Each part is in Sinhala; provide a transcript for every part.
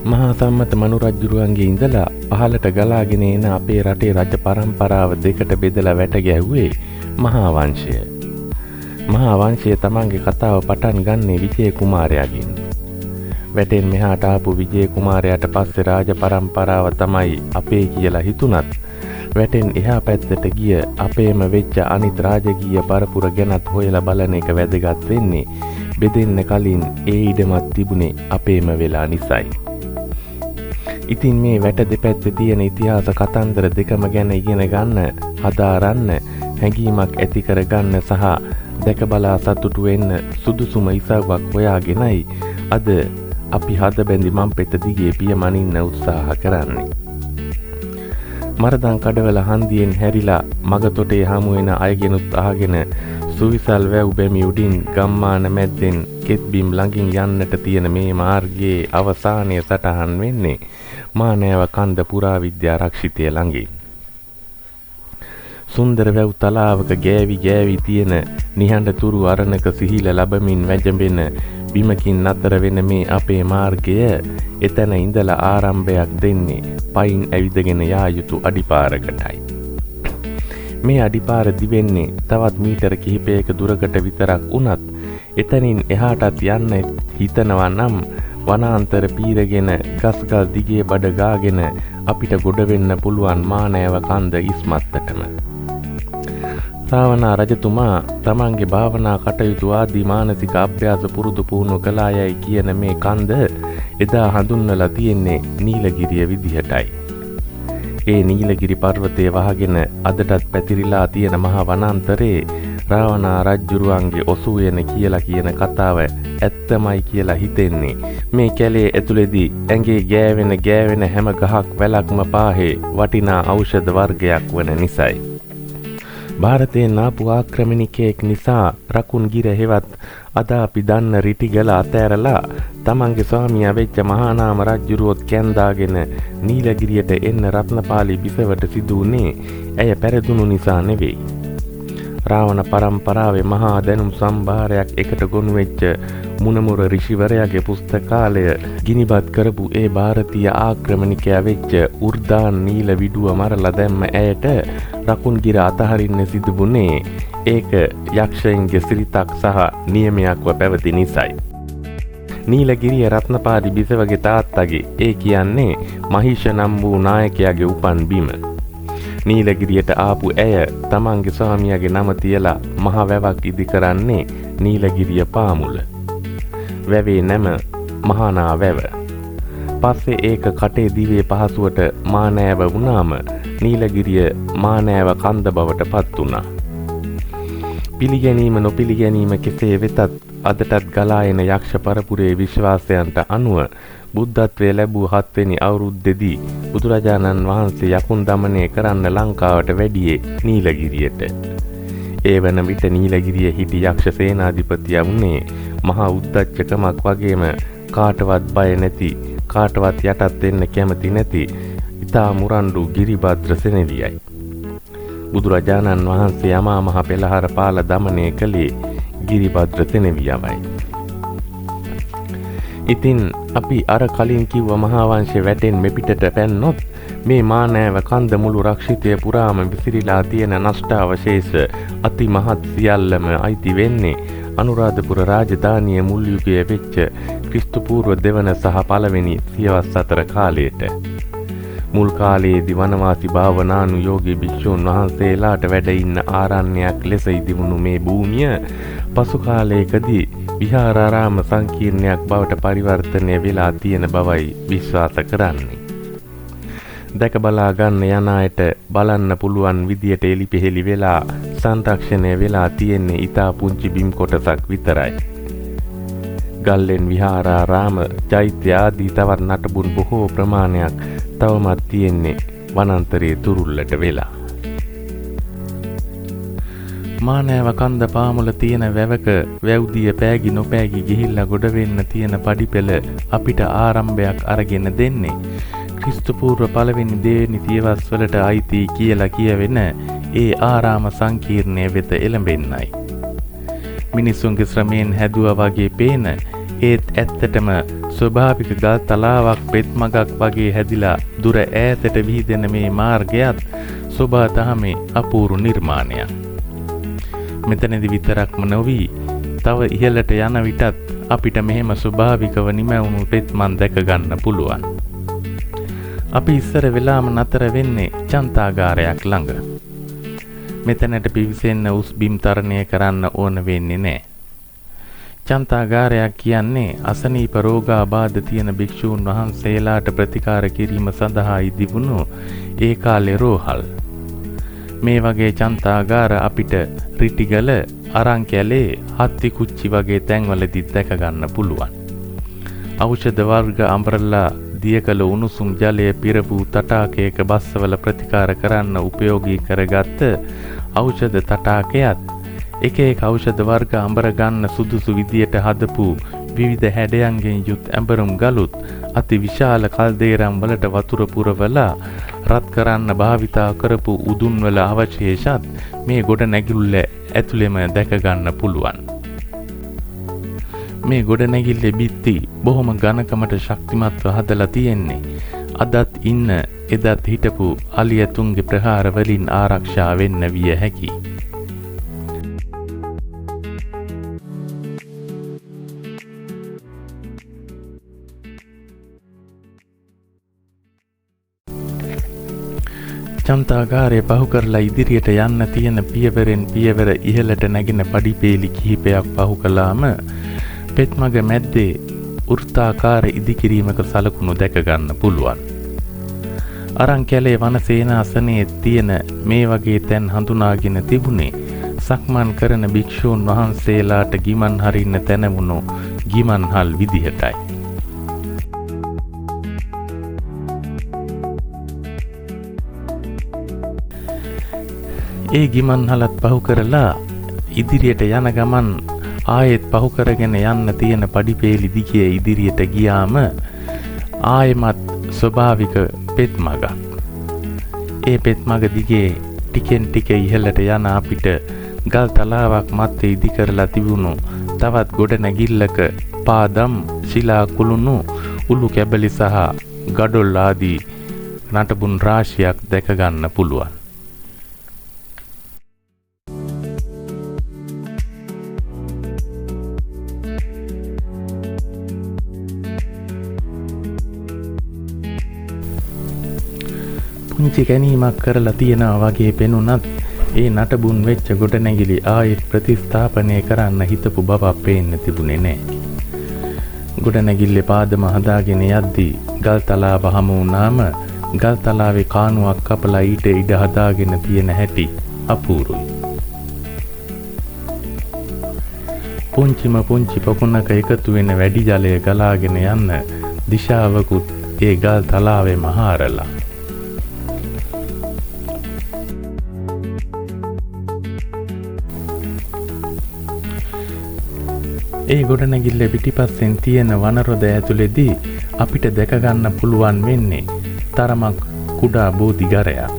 මහා සම්මත මනු රජුරුවන්ගේ ඉඳලා පහළට ගලාගෙන එන අපේ රටේ රජ පරම්පරාව දෙකට බෙදලා වැට ගැහුවේ මහා වංශය. මහා වංශය තමන්ගේ කතාව පටන් ගන්නේ විජය කුමාරයාගෙන්. වැටෙන් මෙහාට ආපු විජය කුමාරයාට පස්සේ රාජ පරම්පරාව තමයි අපේ කියලා හිතුණත් වැටෙන් එහා පැත්තට ගිය අපේම වෙච්ච අනිත් රාජකීය පරපුර ගැනත් හොයලා බලන එක වැදගත් වෙන්නේ බෙදෙන්න කලින් ඒ ඉඩමත් තිබුණේ අපේම වෙලා නිසායි. ඉතින් මේ වැට දෙපැත්තේ තියෙන ඉතිහාස කතන්දර දෙකම ගැන ඉගෙන ගන්න, හදාරන්න, හැඟීමක් ඇති කරගන්න සහ දැක බලා සතුටු වෙන්න සුදුසුම ඉසව්වක් හොයාගෙනයි අද අපි හද බැඳි මම්පෙත දිගේ පියමනින්න උත්සාහ කරන්නේ. මරදන් කඩවල හන්දියෙන් හැරිලා මගතොටේ හමු වෙන අයගෙනුත් අහගෙන සුවිසල් වැව් බැමි උඩින් ගම්මාන මැද්දෙන් කෙත්බිම් ළඟින් යන්නට තියෙන මේ මාර්ගයේ අවසානයේ සටහන් වෙන්නේ මානෑව කන්ද පුරාවිද්‍යා රක්ෂිතය ළඟින්. සුන්දර වැව් තලාවක ගෑවි ගෑවි තියෙන නිහඬ තුරු අරණක සිහිල ලැබමින් වැජඹෙන බිමකින් නතර වෙන මේ අපේ මාර්ගය එතන ඉඳලා ආරම්භයක් දෙන්නේ පයින් ඇවිදගෙන යා යුතු අඩිපාරකටයි. මේ අඩිපාර දිවෙන්නේ තවත් මීටර කිහිපයක දුරකට විතරක් වුණත් එතනින් එහාටත් යන්න හිතනවා නම් වනාන්තර පීරගෙන ගස්ගල් දිගේ බඩ ගාගෙන අපිට ගොඩ වෙන්න පුළුවන් මානෑව කන්ද ඉස්මත්තටම. ශ්‍රාවනා රජතුමා තමන්ගේ භාවනා කටයුතු ආදී මානසික අභ්‍යාස පුරුදු පුහුණු කළායයි කියන මේ කන්ද එදා හඳුන්වලා තියෙන්නේ නීලගිරිය විදිහටයි. ඒ නීලගිරි පර්වතය වහගෙන අදටත් පැතිරිලා තියෙන මහා වනාන්තරේ රාවණා රජුරුවන්ගේ ඔසුයන කියලා කියන කතාව ඇත්තමයි කියලා හිතෙන්නේ මේ කැලේ ඇතුලේදී ඇඟේ ගෑවෙන හැම ගහක් වැලක්ම පාහේ වටිනා ඖෂධ වර්ගයක් වන නිසායි. ಭಾರತයෙන් ආපු ආක්‍රමණිකයෙක් නිසා රකුන් ගිර හෙවත් අද අපි දන්න රිටිගල අතෑරලා තමන්ගේ ස්වාමියා වෙච්ච මහානාම රජුරුවොත් කැන්දාගෙන නීලගිරියට එන්න රත්නපාලි බිසවට සිදු වුණේ ඇය පෙරදුණු නිසා නෙවෙයි. රාවණ පරම්පරාවේ මහා දැනුම් සම්භාරයක් එකට ගොනු වෙච්ච මුණමුර ඍෂිවරයාගේ පුස්තකාලය ගිනිබත් කරපු ඒ ಭಾರತೀಯ ආක්‍රමණිකයා වෙච්ච උර්දාන් නීල විඩුව මරලා දැම්ම ඇයට රකුන්ගිර අතහරින්න සිදුුනේ ඒක යක්ෂයන්ගේ සිරිතක් සහ නියමයක්ව පැවති නිසායි. නීලගිරිය රත්නපාලි බිසවගේ තාත්තගේ ඒ කියන්නේ මහිෂ නම් වූ නායකයාගේ උපන් බිම. නීලගිරියට ආපු ඇය තමන්ගේ ස්වාමියාගේ නම තියලා මහ වැවක් ඉදි කරන්නේ නීලගිරිය පාමුල. වැවේ නැම මහානා වැව. පස්සේ ඒක කටේ දිවේ පහසුවට මානෑව වුණාම නීලගිරිය මානෑව කන්ද බවට පත් වුණා. පිළිගැනීම නොපිළිගැනීම කෙසේ වෙතත් අදටත් ගලා එන යක්ෂ පරපුරේ විශ්වාසයන්ට අනුව බුද්ධත්වයේ ලැබූ 7 වෙනි අවුරුද්දේදී බුදුරජාණන් වහන්සේ යකුන් දමනය කරන්න ලංකාවට වැඩියේ නීලගිරියට. ඒ වන විට නීලගිරිය හිටි යක්ෂ සේනාධිපතියා වුණේ මහා උද්දච්චකමක් වගේම කාටවත් බය නැති, කාටවත් යටත් වෙන්න කැමති නැති ඉතා මුරණ්ඩු ගිරිභද්‍ර සෙනෙවියයි. බුදුරජාණන් වහන්සේ යමා මහ පෙළහර පාල දමනය කළේ ගිරිභද්‍ර සෙනෙවියමයි. ඉතින් අපි අර කලින් කිව්ව මහා වංශේ වැටෙන් මෙපිටට පැන්නොත් මේ මානෑව කන්ද මුළු රක්ෂිතය පුරාම විසිරීලා තියෙන නෂ්ටාවශේෂ අති මහත් සියල්ලම අයිති වෙන්නේ අනුරාධපුර රාජධානිය මුල් යුගයේ වෙච්ච ක්‍රිස්තු පූර්ව දෙවන සහ පළවෙනි සියවස් අතර කාලයට. මුල් කාලයේදී වනවාසී භාවනානුයෝගී භික්ෂුන් වහන්සේලාට වැඩ ඉන්න ආරණ්‍යයක් ලෙස ඉදිවුණු මේ භූමිය පසු කාලයකදී විහාරාරාම සංකීර්ණයක් බවට පරිවර්තනය වෙලා තියෙන බවයි විශ්වාස කරන්නේ. දැක බලා ගන්න යන අයට බලන්න පුළුවන් විදියට එලිපෙහෙලි වෙලා සංරක්ෂණය වෙලා තියෙන්නේ ඊටා පුංචි බිම් කොටසක් විතරයි. ගල්ලෙන් විහාරාරාම චෛත්‍ය ආදී තවත් නටබුන් බොහෝ ප්‍රමාණයක් තවමත් තියෙන්නේ වනාන්තරයේ තුරුල්ලට වෙලා. මානෑව කන්ද පාමුල තියෙන වැවක වැව්දිය පෑගි නොපෑගි ගිහිල්ලා ගොඩ වෙන්න තියෙන පඩිපෙළ අපිට ආරම්භයක් අරගෙන දෙන්නේ ක්‍රිස්තු පූර්ව පළවෙනි දෙවෙනි සියවස් වලට අයිති කියලා කියවෙන ඒ ආරාම සංකීර්ණය වෙත එළඹෙන්නයි. මිනිසුන්ගේ ශ්‍රමයෙන් හැදුවා වගේ පේන ඒත් ඇත්තටම ස්වභාවික ගල් තලාවක් පෙත් මගක් වගේ හැදිලා දුර ඈතට විහිදෙන මේ මාර්ගයත් සෝබා දහමේ අපූර්ව නිර්මාණයක්. මෙතනදි විතරක්ම නොවි තව ඉහළට යන විටත් අපිට මෙහෙම ස්වභාවිකව නිමැවුණු පෙත්මන් දැක ගන්න පුළුවන්. අපි ඉස්සර වෙලාම නතර වෙන්නේ චන්තාගාරයක් ළඟ. මෙතනට පිවිසෙන්න උස් බිම් තරණය කරන්න ඕන වෙන්නේ නැහැ. චන්තාගාරයක් කියන්නේ අසනීප රෝගාබාධ තියෙන භික්ෂූන් වහන්සේලාට ප්‍රතිකාර කිරීම සඳහා ඉදිවුණු ඒ කාලේ රෝහල්. මේ වගේ චන්තාගාර අපිට රිටිගල අරංකැලේ හත්තිකුච්චි වගේ තැන්වලදී දැක ගන්න පුළුවන්. ඖෂධ වර්ග අඹරලා දියකල උණුසුම් ජලය පිරවූ තටාකයක බස්සවල ප්‍රතිකාර කරන්න උපයෝගී කරගත්ත ඖෂධ තටාකයත් එක එක ඖෂධ වර්ග අඹර ගන්න සුදුසු විදියට හදපු විවිධ හැඩයන්ගෙන් යුත් ඇඹරුම් ගලුත් අති විශාල කල්දේරම් වලට වතුර පුරවලා රත් කරන්න භාවිතා කරපු උදුන් වල අවශේෂත් මේ ගොඩ නැගිල්ල ඇතුළෙම දැක ගන්න පුළුවන්. මේ ගොඩ නැගිල්ලේ බිත්ති බොහොම ඝනකමට ශක්තිමත්ව හදලා තියෙන්නේ. අදත් ඉන්න එදත් හිටපු අලියතුන්ගේ ප්‍රහාර වලින් ආරක්ෂා වෙන්න විය හැකියි. චන්තාගාරය පහු කරලා ඉදිරියට යන්න තියෙන පියවරෙන් පියවර ඉහළට නැගෙන පඩිපේලි කිහිපයක් පහු කළාම පෙත්මග මැද්දේ වෘත්තාකාර ඉදිකිරීමක සලකුණු දැක ගන්න පුළුවන්. අරංකැලේ වනසේනාසනයේ තියෙන මේ වගේ තැන් හඳුනාගෙන තිබුණේ සක්මන් කරන භික්ෂූන් වහන්සේලාට ගිමන් හරින්න තැනවුණු ගිමන්හල් විදිහටයි. ඒ ගිමන්හලත් පහු කරලා ඉදිරියට යන ගමන් ආයෙත් පහු කරගෙන යන්න තියෙන පඩිපේලි දිගේ ඉදිරියට ගියාම ආයෙමත් ස්වභාවික පෙත්මගක්. ඒ පෙත්මග දිගේ ටිකෙන් ටික ඉහළට යන අපිට ගල් තලාවක් මැත්තේ ඉදි කරලා තිබුණු තවත් ගොඩ නැගිල්ලක පාදම් ශිලා කුළුණු උළු කැබලි සහ ගඩොල් ආදී නටබුන් රාශියක් දැක ගන්න පුළුවන්. පුංචි කැණීමක් කරලා තියනවා වගේ පෙනුනත් ඒ නටබුන් වෙච්ච ගොඩනැගිලි ආයෙත් ප්‍රතිස්ථාපනය කරන්න හිතපු බවක් පේන්න තිබුණේ නැහැ. ගොඩනැගිල්ලේ පාදම හදාගෙන යද්දී ගල්තලාව හමු වුණාම ගල්තලාවේ කානුවක් කපලා ඊට ඉඩ හදාගෙන තියෙන හැටි අපූරුයි. පුංචිම පුංචි පොකුණක එකතු වෙන වැඩි ජලය ගලාගෙන යන්න දිශාවකුත් ඒ ගල්තලාවේම හාරලා. ඒ ගොඩනැගිල්ල පිටිපස්සෙන් තියෙන වනරොද ඇතුලේදී අපිට දැක ගන්න පුළුවන් වෙන්නේ තරමක් කුඩා බෝධිගරයක්.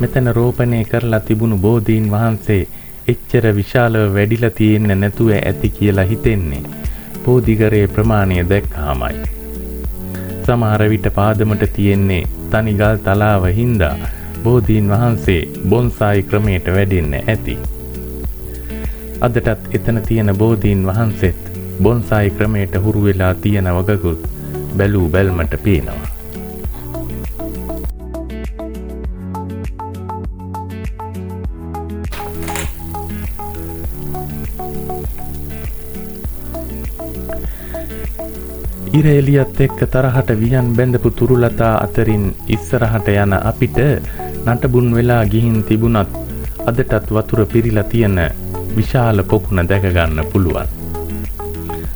මෙතන රෝපණය කරලා තිබුණු බෝධීන් වහන්සේ එච්චර විශාලව වැඩිලා තියෙන්නේ නැතුව ඇති කියලා හිතෙන්නේ බෝධිගරේ ප්‍රමාණය දැක්කාමයි. සමහර විට පාදමට තියෙන්නේ තනි ගල් තලාව හින්දා බෝධීන් වහන්සේ බොන්සායි ක්‍රමයට වැඩෙන්න ඇති. අදටත් එතන තියෙන බෝධීන් වහන්සේත් බොන්සායි ක්‍රමයට හුරු වෙලා තියෙන වගකුත් බැලූ බැල්මට පේනවා. ඉර එළියත් එක්ක තරහට වියන් බැඳපු තුරුලතා අතරින් ඉස්සරහට යන අපිට නටබුන් වෙලා ගිහින් තිබුණත් අදටත් වතුර පිරීලා තියෙන විශාල පොකුණ දැක ගන්න පුළුවන්.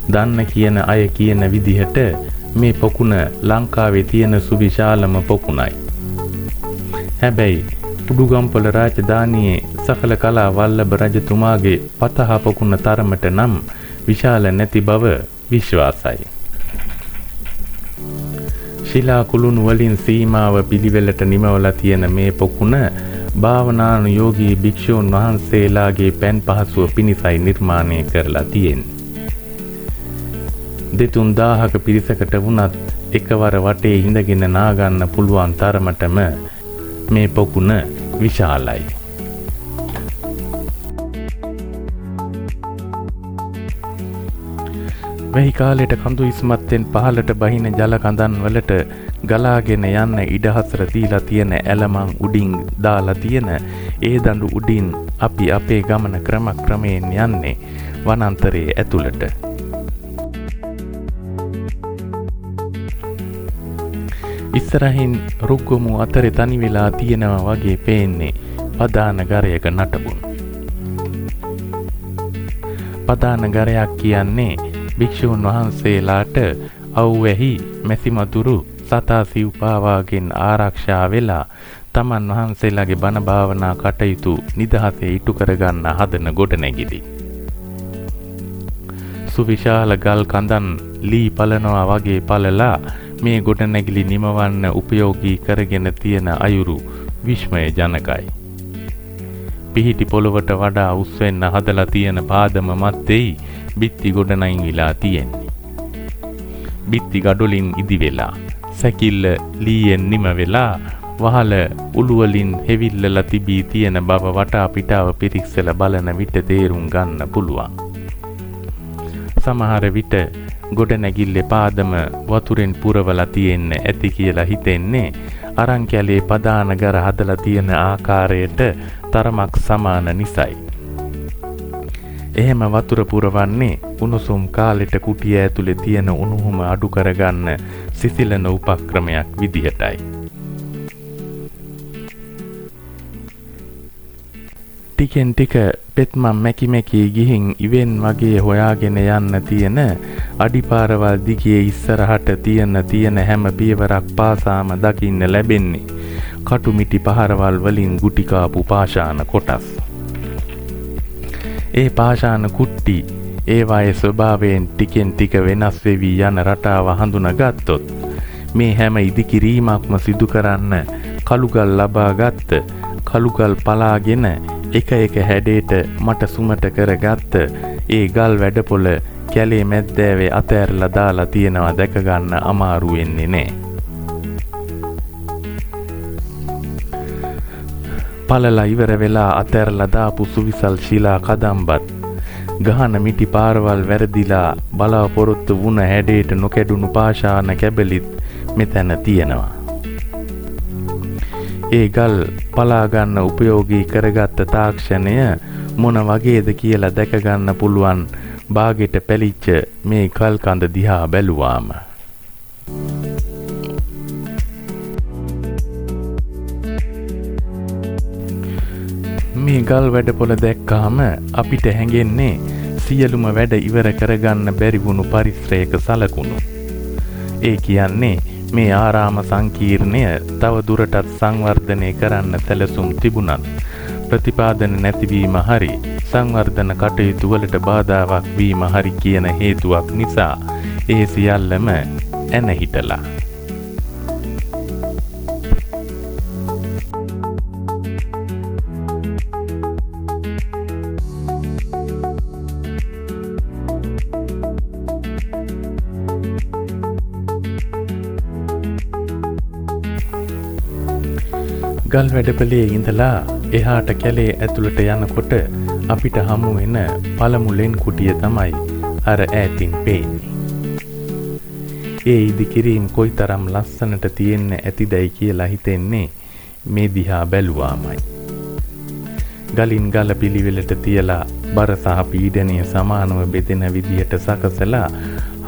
දන්න කියන අය කියන විදිහට මේ පොකුණ ලංකාවේ තියෙන සුවිශාලම පොකුණයි. හැබැයි උඩුගම්පොළ රාජධානියේ සකල කලා වල්ලභ රජතුමාගේ පතහ පොකුණ තරමට නම් විශාල නැති බව විශ්වාසයි. ශිලා කුළුණු වලින් සීමාව පිළිවෙලට නිමවලා තියෙන මේ පොකුණ භාවනානුයෝගී භික්ෂූන් වහන්සේලාගේ පෑන් පහසුව පිණිසයි නිර්මාණය කරලා තියෙන්නේ. 2-3000ක පිරිසකට වුණත් එකවර වටේ ඉඳගෙන නාගන්න පුළුවන් තරමටම මේ පොකුණ විශාලයි. වෙහි කාලයට කඳු ඉස්මත්තෙන් පහළට බහින ජල කඳන් වලට ගලාගෙන යන්න ඉඩහසර දීලා තියෙන ඇලමන් උඩින් දාලා තියෙන ඒ දඬු උඩින් අපි අපේ ගමන ක්‍රමයෙන් යන්නේ වනාන්තරයේ ඇතුළට. ඉස්සරහින් රුක්ගොමු අතරේ තනි වෙලා තියෙනවා වගේ පේන්නේ පදාන ගරයක නටබුන්. පදාන ගරයක් කියන්නේ භික්ෂූන් වහන්සේලාට අවුවැහි මැසිමතුරු සතා සිව් පාවාගෙන් ආරක්ෂා වෙලා තමන් වහන්සේලාගේ බණ භාවනා කටයුතු නිදහසේ ඉටු කරගන්න හදන ගොඩනැගිලි. සුවිශාල ගල් කඳන් ලී පලනවා වගේ පලලා මේ ගොඩනැගිලි නිමවන්න උපයෝගී කරගෙන තියෙන අයුරු විශ්මය ජනකයි. පිහිටි පොළොවට වඩා උස් වෙන්න හදලා තියෙන පාදම මැත්තේ බිත්ති ගොඩනැගිලා තියෙන්නේ. බිත්ති ගඩොලින් ඉදි වෙලා, සැකිල්ල ලීයෙන් නිම වෙලා, වහල උළු වලින් හෙවිල්ලලා තිබී තියෙන බව වටා පිටාව පිරික්සලා බලන විට තේරුම් ගන්න පුළුවන්. සමහර විට ගොඩනැගිල්ලේ පාදම වතුරෙන් පුරවලා තියෙන්න ඇති කියලා හිතෙන්නේ අරන් කැලේ පදාන ගර හදලා තියෙන ආකාරයට තරමක් සමාන නිසයි. එහෙම වතුර පුරවන්නේ උණුසුම් කාලෙට කුටිය ඇතුලේ තියෙන උණුහුම අඩු කරගන්න සිසිලන උපක්‍රමයක් විදිහටයි. ටිකෙන් ටික පෙත්මම් මැකි ගිහින් ඉවෙන් වගේ හොයාගෙන යන්න තියෙන අඩිපාරවල් දිගේ ඉස්සරහට තියෙන හැම පියවරක් පාසාම දකින්න ලැබෙන්නේ කටුමිටි පහරවල් වලින් ගුටි කාපු පාෂාණ කොටස්. ඒ පාෂාණ කුට්ටි ඒවායේ ස්වභාවයෙන් ටිකෙන් ටික වෙනස් වෙවි යන රටාව හඳුනාගත්තොත් මේ හැම ඉදිකිරීමක්ම සිදු කරන්න කළුගල් ලබාගත්ත කළුගල් පලාගෙන එක හැඩයට මට සුමට කරගත්ත ඒ ගල් වැඩපොළ කැලේ මැද්දෑවේ අතෑරලා දාලා තියෙනවා දැක ගන්න අමාරු වෙන්නේ නෑ. පළලා ඉවර වෙලා අතෑරලා දාපු සුවිසල් ශිලා කදම්බත් ගහන මිටි පාරවල් වැරදිලා බලාපොරොත්තු වුණ හැඩයට නොකැඩුණු පාෂාණ කැබලිත් මෙතන තියෙනවා. ඒ ගල් පලා ගන්න උපයෝගී කරගත්ත තාක්ෂණය මොන වගේද කියලා දැක ගන්න පුළුවන් බාගෙට පැලිච්ච මේ කල් කඳ දිහා බැලුවාම. මේ ගල් වැඩපොළ දැක්කාම අපිට හැඟෙන්නේ සියලුම වැඩ ඉවර කරගන්න බැරි වුණු පරිශ්‍රයක සලකුණු. ඒ කියන්නේ මේ ආරාම සංකීර්ණය තව දුරටත් සංවර්ධනය කරන්න සැලසුම් තිබුණත් ප්‍රතිපාදන නැතිවීම හරි සංවර්ධන කටයුතු වලට බාධාවක් වීම හරි කියන හේතුවක් නිසා ඒ සියල්ලම ඇන හිටලා. ගල් වැඩපලේ ඉඳලා එහාට කැලේ ඇතුළට යනකොට අපිට හමු වෙන පළමු ලෙන් කුටිය තමයි අර ඈතින් පේන්නේ. ඒ ඉදිකිරීම් කොයිතරම් ලස්සනට තියෙන්න ඇතිදයි කියලා හිතෙන්නේ මේ දිහා බැලුවාමයි. ගලින් ගල පිළිවෙලට තියලා බර සහ පීඩනය සමානව බෙදෙන විදියට සකසලා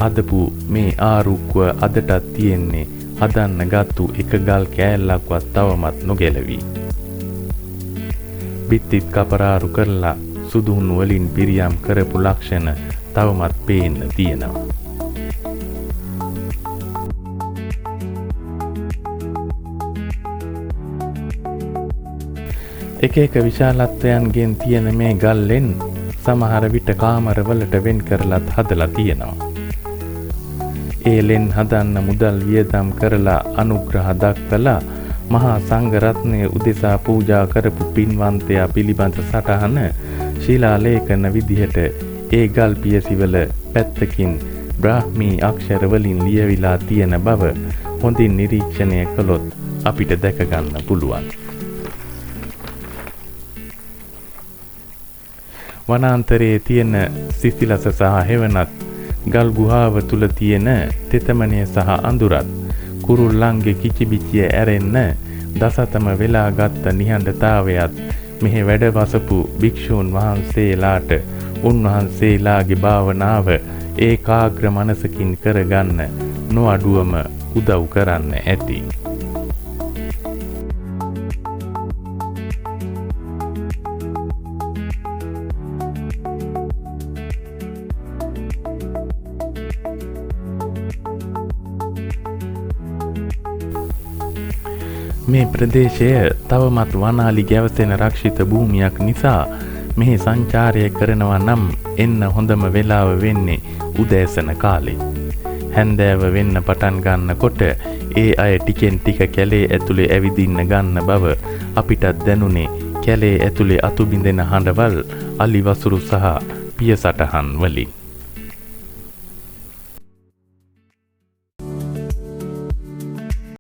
හදපු මේ ආරුක්ව අදටත් තියෙන්නේ හදන්න ගත්තු එක ගල් කෑල්ලක්වත් තවමත් නොගැලවී. බිත්තිත් කපරාරු කරලා සුදුහුණු වලින් පිරියම් කරපු ලක්ෂණ තවමත් පේන්න තියෙනවා. එක විශාලත්වයන්ගෙන් තියෙන මේ ගල්ලෙන් සමහර විට කාමරවලට වෙන් කරලත් හදලා තියෙනවා. ඒලෙන් හදන්න මුදල් වියදම් කරලා අනුග්‍රහ දක්වලා මහා සංඝරත්නය උදෙසා පූජා කරපු පින්වන්තයා පිළිබඳ සටහන ශිලා ලේඛන විදිහට ඒ ගල් පියසිවල පැත්තකින් බ්‍රාහ්මී අක්ෂර වලින් ලියවිලා තියෙන බව හොඳින් නිරීක්ෂණය කළොත් අපිට දැක ගන්න පුළුවන්. වනාන්තරයේ තියෙන සිසිලස සහ හෙවණත් ගල් ගුහාව තුල තියෙන තෙතමනය සහ අඳුරත් කුරුල්ලන්ගේ කිචිබිචිය ඇරෙන්න දසතම වෙලා ගත්ත නිහඬතාවයත් මෙහි වැඩ වසපු භික්ෂූන් වහන්සේලාට උන්වහන්සේලාගේ භාවනාව ඒකාග්‍ර මනසකින් කරගන්න නොඅඩුවම උදව් කරන්න ඇති. මේ ප්‍රදේශය තවමත් වනාලි ගැවසෙන රක්ෂිත භූමියක් නිසා මෙහි සංචාරය කරනවා නම් එන්න හොඳම වෙලාව වෙන්නේ උදෑසන කාලේ. හැන්දෑව වෙන්න පටන් ගන්නකොට ඒ අය ටිකෙන් ටික කැලේ ඇතුලේ ඇවිදින්න ගන්න බව අපිටත් දැනුනේ කැලේ ඇතුලේ අතු බිඳෙන හඬවල් අලි වසුරු සහ පිය සටහන් වලින්.